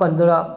15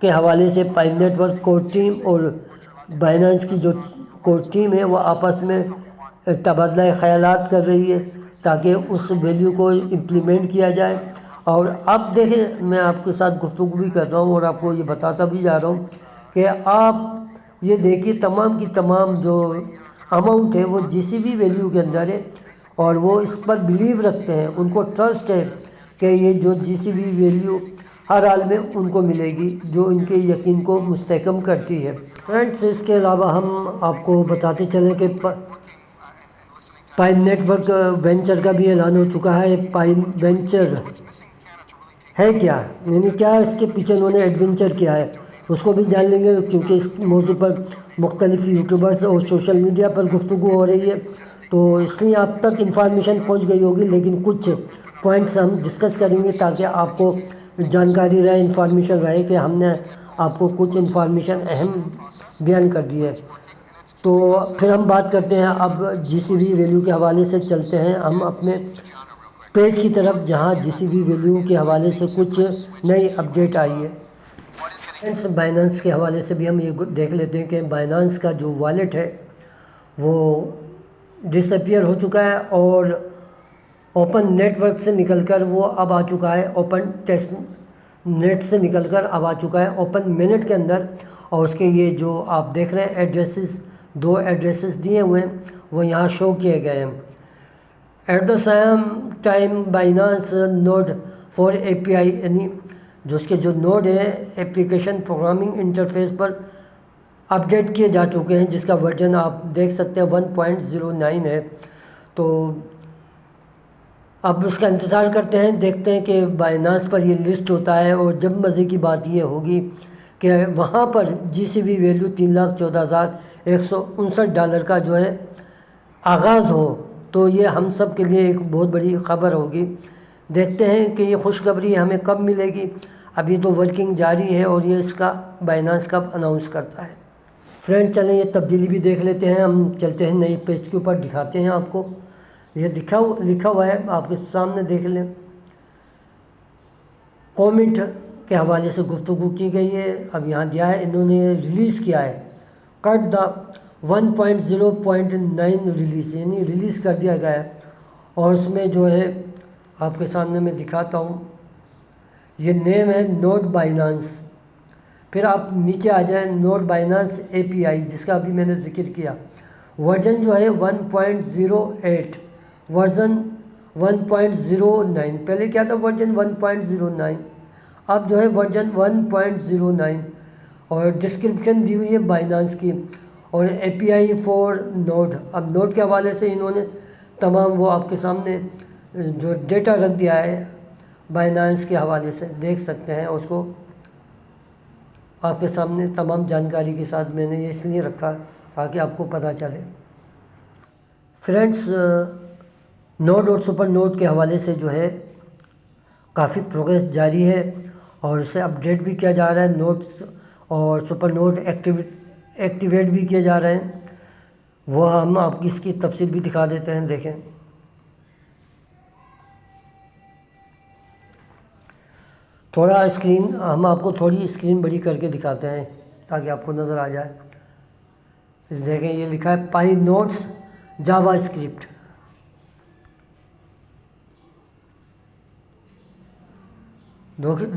کے حوالے سے پائی نیٹ ورک کور ٹیم اور بائنانس کی جو کور ٹیم ہے وہ آپس میں تبادلہ خیالات کر رہی ہے تاکہ اس ویلیو کو امپلیمنٹ کیا جائے۔ اور اب دیکھیں میں آپ کے ساتھ گفتگو بھی کر رہا ہوں اور آپ کو یہ بتاتا بھی جا رہا ہوں کہ آپ یہ دیکھیے تمام کی تمام جو اماؤنٹ ہے وہ جی سی بی ویلیو کے اندر ہے اور وہ اس پر بلیو رکھتے ہیں، ان کو ٹرسٹ ہے کہ یہ جو جی سی بی ویلیو ہر حال میں ان کو ملے گی، جو ان کے یقین کو مستحکم کرتی ہے۔ فرینڈس اس کے علاوہ ہم آپ کو بتاتے چلیں کہ پائن نیٹ ورک وینچر کا بھی اعلان ہو چکا ہے۔ پائن وینچر ہے کیا، یعنی کیا اس کے پیچھے انہوں نے ایڈونچر کیا ہے، اس کو بھی جان لیں گے کیونکہ اس موضوع پر مختلف یوٹیوبرز اور سوشل میڈیا پر گفتگو ہو رہی ہے، تو اس لیے آپ تک انفارمیشن پہنچ گئی ہوگی، لیکن کچھ پوائنٹس ہم ڈسکس کریں گے تاکہ آپ کو جانکاری رہے، انفارمیشن رہے کہ ہم نے آپ کو کچھ انفارمیشن اہم بیان کر دی ہے۔ تو پھر ہم بات کرتے ہیں اب جی سی بی ویلیو کے حوالے سے چلتے ہیں ہم اپنے پیج کی طرف جہاں جی سی بی ویلیو کے حوالے سے کچھ نئی اپڈیٹ آئی ہے۔ فرینڈس بائنانس کے حوالے سے بھی ہم یہ دیکھ لیتے ہیں کہ بائنانس کا جو والیٹ ہے وہ ڈس اپیئر ہو چکا ہے اور اوپن نیٹ ورک سے نکل کر وہ اب آ چکا ہے، اوپن ٹیسٹ نیٹ سے نکل کر اب آ چکا ہے اوپن منٹ کے اندر، اور اس کے یہ جو آپ دیکھ رہے ہیں ایڈریسز، 2 ایڈریسز دیے ہوئے ہیں وہ یہاں شو کیے گئے ہیں۔ At the same time Binance node for API پی آئی، یعنی جو اس کے جو نوڈ ہے اپلیکیشن پروگرامنگ انٹرفیس پر اپڈیٹ کیے جا چکے ہیں، جس کا ورژن آپ دیکھ سکتے ہیں 1.09 ہے۔ تو اب اس کا انتظار کرتے ہیں، دیکھتے ہیں کہ بائنانس پر یہ لسٹ ہوتا ہے، اور جب مزے کی بات یہ ہوگی کہ وہاں پر جی سی بی ویلیو $3,14,159 کا جو ہے آغاز ہو تو یہ ہم سب کے لیے ایک بہت بڑی خبر ہوگی۔ دیکھتے ہیں کہ یہ خوشخبری ہمیں کب ملے گی، ابھی تو ورکنگ جاری ہے اور یہ اس کا بائنانس کب اناؤنس کرتا ہے۔ فرینڈ چلیں یہ تبدیلی بھی دیکھ لیتے ہیں، ہم چلتے ہیں نئی پیج کے اوپر، دکھاتے ہیں آپ کو، یہ لکھا ہوا ہے آپ کے سامنے دیکھ لیں۔ کومنٹ کے حوالے سے گفتگو کی گئی ہے، اب یہاں دیا ہے انہوں نے ریلیز کیا ہے، کٹ دا 1.0.9 ریلیز، یعنی ریلیز کر دیا گیا ہے، اور اس میں جو ہے آپ کے سامنے میں دکھاتا ہوں، یہ نیم ہے نوڈ بائنانس، پھر آپ نیچے آ جائیں نوڈ بائنانس اے پی آئی جس کا ابھی میں نے ذکر کیا، ورژن جو ہے 1.08، ورژن 1.09، پہلے کیا تھا ورژن 1.09، اب جو ہے ورژن 1.09، اور ڈسکرپشن دی ہوئی ہے بائنانس کی، اور اے پی آئی فور نوڈ، اب نوڈ کے حوالے سے انہوں نے تمام وہ آپ کے سامنے جو ڈیٹا رکھ دیا ہے بائنانس کے حوالے سے، دیکھ سکتے ہیں اس کو آپ کے سامنے تمام جانکاری کے ساتھ، میں نے یہ اس لیے رکھا تاکہ آپ کو پتہ چلے۔ فرینڈس نوڈ اور سپر نوڈ کے حوالے سے جو ہے کافی پروگریس جاری ہے اور اسے اپڈیٹ بھی کیا جا رہا ہے، نوڈس اور سپر نوڈ ایکٹیویٹ بھی کیے جا رہے ہیں، وہ ہم آپ کی اس کی تفصیل بھی دکھا دیتے ہیں، دیکھیں۔ تھوڑا اسکرین ہم آپ کو تھوڑی اسکرین بڑی کر کے دکھاتے ہیں تاکہ آپ کو نظر آ جائے، دیکھیں یہ لکھا ہے پائی نوٹس جاوا اسکرپٹ،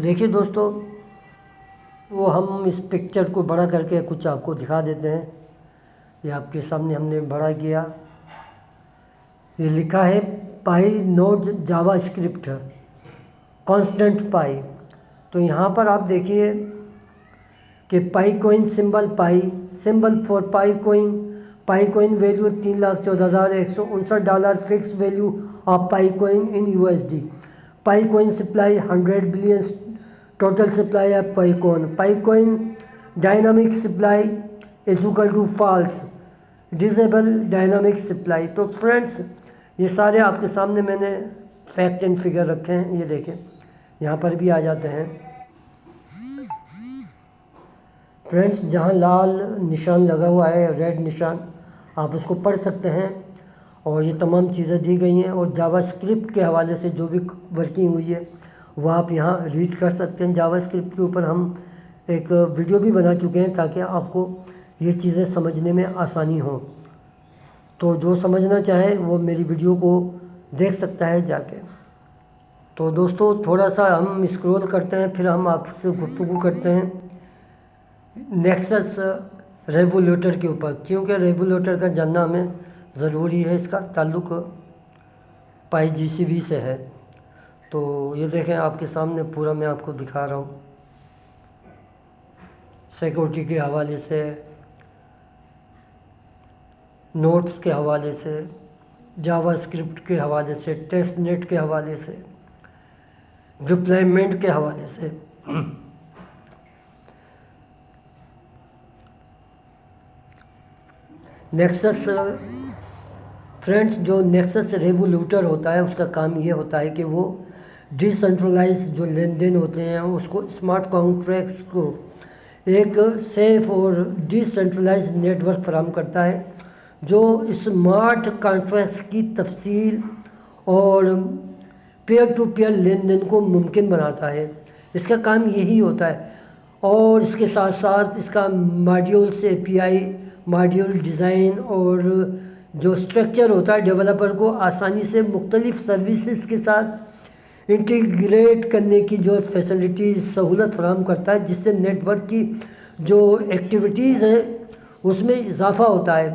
دیکھیے دوستو، وہ ہم اس پکچر کو بڑا کر کے کچھ آپ کو دکھا دیتے ہیں، یہ آپ کے سامنے ہم نے بڑا کیا، یہ لکھا ہے pi node JavaScript constant pi, تو یہاں پر آپ دیکھیے کہ pi coin symbol for pi coin value $3,14,159 fix value of pi coin in USD، pi coin supply 100 billion total supply ہے pi coin dynamic supply is equal to false disable dynamic supply. تو friends یہ سارے آپ کے سامنے میں نے fact and figure رکھے ہیں، یہ دیکھیں یہاں پر بھی آ جاتے ہیں فرینڈس، جہاں لال نشان لگا ہوا ہے ریڈ نشان، آپ اس کو پڑھ سکتے ہیں، اور یہ تمام چیزیں دی گئی ہیں، اور جاوا اسکرپٹ کے حوالے سے جو بھی ورکنگ ہوئی ہے وہ آپ یہاں ریڈ کر سکتے ہیں۔ جاوا اسکرپٹ کے اوپر ہم ایک ویڈیو بھی بنا چکے ہیں تاکہ آپ کو یہ چیزیں سمجھنے میں آسانی ہو. تو جو سمجھنا چاہے وہ میری ویڈیو کو دیکھ سکتا ہے جا کے. تو دوستو تھوڑا سا ہم اسکرول کرتے ہیں، پھر ہم آپ سے گفتگو کرتے ہیں نیکسس ریگولیٹر کے اوپر، کیونکہ ریگولیٹر کا جاننا ہمیں ضروری ہے. اس کا تعلق پائی جی سی وی سے ہے. تو یہ دیکھیں آپ کے سامنے پورا میں آپ کو دکھا رہا ہوں. سیکورٹی کے حوالے سے، نوٹس کے حوالے سے، جاوا اسکرپٹ کے حوالے سے، ٹیسٹ نیٹ کے حوالے سے، ڈپلائمنٹ کے حوالے سے. نیکسس فرینڈس، جو نیکسس ریگولیٹر ہوتا ہے اس کا کام یہ ہوتا ہے کہ وہ ڈی سینٹرلائز جو لین دین ہوتے ہیں اس کو، اسمارٹ کانٹریکٹس کو ایک سیف اور ڈی سینٹرلائز نیٹ ورک فراہم کرتا ہے جو اسمارٹ کانٹریکٹس کی تفصیل اور پیئر ٹو پیئر لین دین کو ممکن بناتا ہے. اس کا کام یہی ہوتا ہے. اور اس کے ساتھ ساتھ اس کا ماڈیولس اے پی آئی، ماڈیول ڈیزائن اور جو اسٹرکچر ہوتا ہے ڈیولپر کو آسانی سے مختلف سروسز کے ساتھ انٹیگریٹ کرنے کی جو فیسلٹیز سہولت فراہم کرتا ہے، جس سے نیٹ ورک کی جو ایکٹیویٹیز ہیں اس میں اضافہ ہوتا ہے.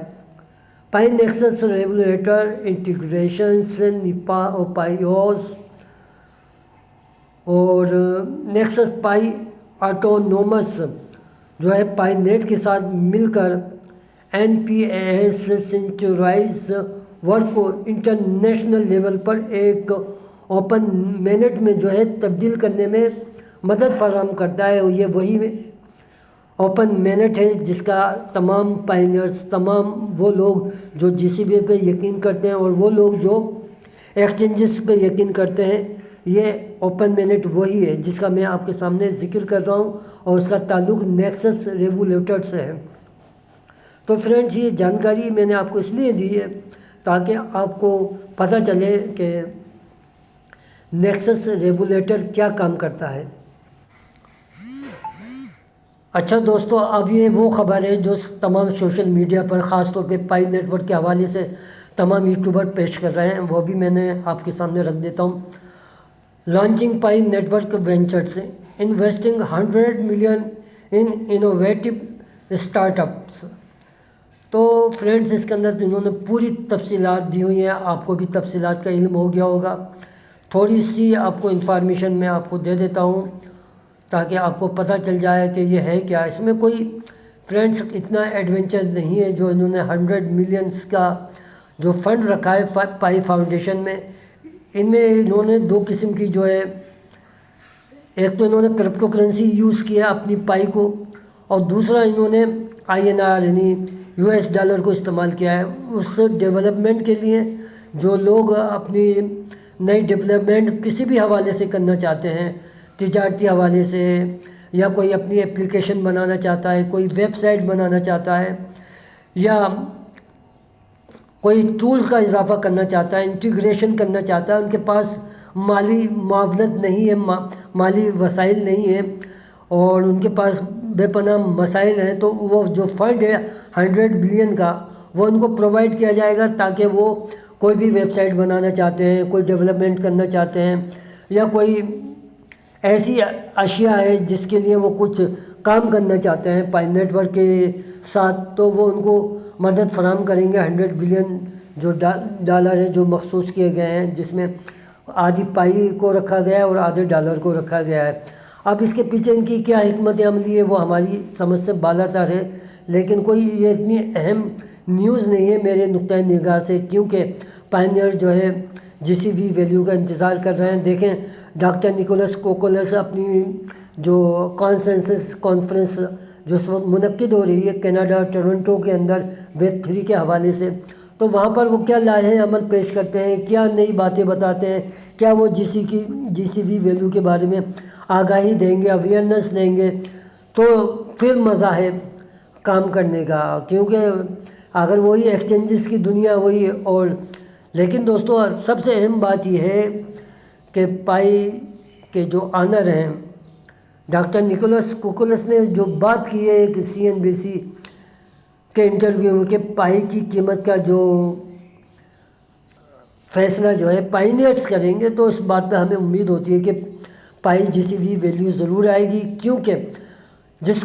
پائی نیکسس ریگولیٹر انٹیگریشنز پائیوز اور نیکسس پائی آٹونومس جو ہے پائی نیٹ کے ساتھ مل کر این پی ایس سینچرائز ورک کو انٹرنیشنل لیول پر ایک اوپن مینٹ میں جو ہے تبدیل کرنے میں مدد فراہم کرتا ہے. اور یہ وہی اوپن مینٹ ہے جس کا تمام پائنیئرز، تمام وہ لوگ جو جی سی بی پہ یقین کرتے ہیں اور وہ لوگ جو ایکسچینجز پہ یقین کرتے ہیں، یہ اوپن مینٹ وہی ہے جس کا میں آپ کے سامنے ذکر کر رہا ہوں اور اس کا تعلق نیکسس ریگولیٹر سے ہے. تو فرینڈز یہ جانکاری میں نے آپ کو اس لیے دی ہے تاکہ آپ کو پتہ چلے کہ نیکسس ریگولیٹر کیا کام کرتا ہے. اچھا دوستو، اب یہ وہ خبر ہے جو تمام سوشل میڈیا پر خاص طور پہ پائی نیٹ ورک کے حوالے سے تمام یوٹیوبر پیش کر رہے ہیں، وہ بھی میں نے آپ کے سامنے رکھ دیتا ہوں. Launching pi network ventures, investing 100 million in innovative startups. تو فرینڈز اس کے اندر انہوں نے پوری تفصیلات دی ہوئی ہیں، آپ کو بھی تفصیلات کا علم ہو گیا ہوگا. تھوڑی سی آپ کو انفارمیشن میں آپ کو دے دیتا ہوں تاکہ آپ کو پتہ چل جائے کہ یہ ہے کیا. اس میں کوئی فرینڈز اتنا ایڈونچر نہیں ہے. جو انہوں نے 100 ملینز کا جو فنڈ رکھا ہے پائی فاؤنڈیشن میں، ان میں انہوں نے دو قسم کی جو ہے، ایک تو انہوں نے کرپٹو کرنسی یوز کیا اپنی پائی کو، اور دوسرا انہوں نے INR یعنی $US کو استعمال کیا ہے. اس ڈیولپمنٹ کے لیے جو لوگ اپنی نئی ڈیولپمنٹ کسی بھی حوالے سے کرنا چاہتے ہیں، تجارتی حوالے سے، یا کوئی اپنی اپلیکیشن بنانا چاہتا ہے، کوئی ویب سائٹ بنانا چاہتا ہے، یا کوئی ٹول کا اضافہ کرنا چاہتا ہے، انٹیگریشن کرنا چاہتا ہے، ان کے پاس مالی معاونت نہیں ہے، مالی وسائل نہیں ہیں اور ان کے پاس بے پناہ مسائل ہیں، تو وہ جو فنڈ ہے 100 بلین کا، وہ ان کو پرووائڈ کیا جائے گا تاکہ وہ کوئی بھی ویب سائٹ بنانا چاہتے ہیں، کوئی ڈیولپمنٹ کرنا چاہتے ہیں، یا کوئی ایسی اشیاء ہے جس کے لیے وہ کچھ کام کرنا چاہتے ہیں پائی نیٹ ورک کے ساتھ، تو وہ ان کو مدد فراہم کریں گے. 100 بلین جو ڈالر ہے جو مخصوص کیے گئے ہیں، جس میں آدھی پائی کو رکھا گیا ہے اور آدھے ڈالر کو رکھا گیا ہے. اب اس کے پیچھے ان کی کیا حکمت عملی ہے وہ ہماری سمجھ سے بالاتر ہے، لیکن کوئی یہ اتنی اہم نیوز نہیں ہے میرے نقطۂ نگاہ سے، کیونکہ پائنیئر جو ہے جی سی وی ویلیو کا انتظار کر رہے ہیں. دیکھیں ڈاکٹر نیکولس کوکولس اپنی جو کانسنسس کانفرنس جو اس وقت منعقد ہو رہی ہے کینیڈا ٹورنٹو کے اندر ویب 3 کے حوالے سے، تو وہاں پر وہ کیا لائحہ عمل پیش کرتے ہیں، کیا نئی باتیں بتاتے ہیں، کیا وہ جی سی وی ویلیو کے بارے میں آگاہی دیں گے، اویئرنیس دیں گے، تو پھر مزہ ہے کام کرنے کا. کیونکہ اگر وہی ایکسچینجز کی دنیا وہی، اور لیکن دوستو سب سے اہم بات یہ ہے کہ پائی کے جو آنر ہیں ڈاکٹر نکولس کوکولس نے جو بات کی ہے کہ CNBC کے انٹرویو میں کہ پائی کی قیمت کا جو فیصلہ جو ہے پائنیئرز کریں گے، تو اس بات پہ ہمیں امید ہوتی ہے کہ پائی GCV ویلیو ضرور آئے گی، کیونکہ جس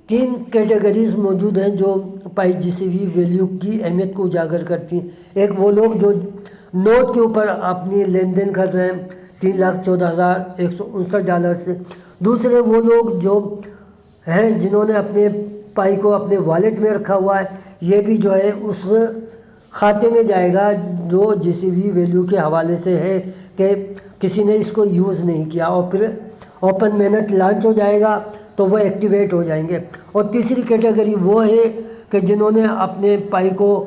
3 کیٹیگریز موجود ہیں جو پائی GCV ویلیو کی اہمیت کو اجاگر کرتی ہیں۔ ایک وہ لوگ جو نوٹ کے اوپر اپنی لین دین کر رہے ہیں $3,14,159 سے، دوسرے وہ لوگ جو ہیں جنہوں نے اپنے پائی کو اپنے والیٹ میں رکھا ہوا ہے، یہ بھی جو ہے اس کھاتے میں جائے گا جو GCV ویلیو کے حوالے سے ہے کہ کسی نے اس کو یوز نہیں کیا، اور پھر اوپن مینٹ لانچ ہو جائے گا تو وہ ایکٹیویٹ ہو جائیں گے۔ اور تیسری کیٹیگری وہ ہے کہ جنہوں نے اپنے پائی کو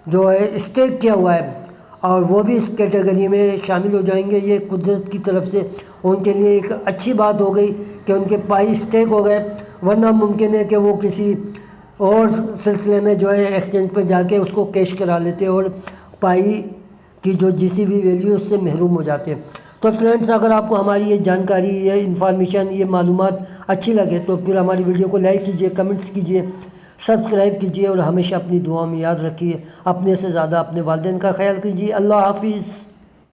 جو ہے اسٹیک کیا ہوا ہے، اور وہ بھی اس کیٹیگری میں شامل ہو جائیں گے۔ یہ قدرت کی طرف سے ان کے لیے ایک اچھی بات ہو گئی کہ ان کے پائی اسٹیک ہو گئے، ورنہ ممکن ہے کہ وہ کسی اور سلسلے میں جو ہے ایکسچینج پہ جا کے اس کو کیش کرا لیتے اور پائی کی جو GCV ویلیو اس سے محروم ہو جاتے ہیں۔ تو فرینڈز، اگر آپ کو ہماری یہ جانکاری، یہ انفارمیشن، یہ معلومات اچھی لگے تو پھر ہماری ویڈیو کو لائک کیجئے، کمنٹس کیجئے، سبسکرائب کیجئے، اور ہمیشہ اپنی دعاؤں میں یاد رکھیے، اپنے سے زیادہ اپنے والدین کا خیال کیجئے۔ اللہ حافظ۔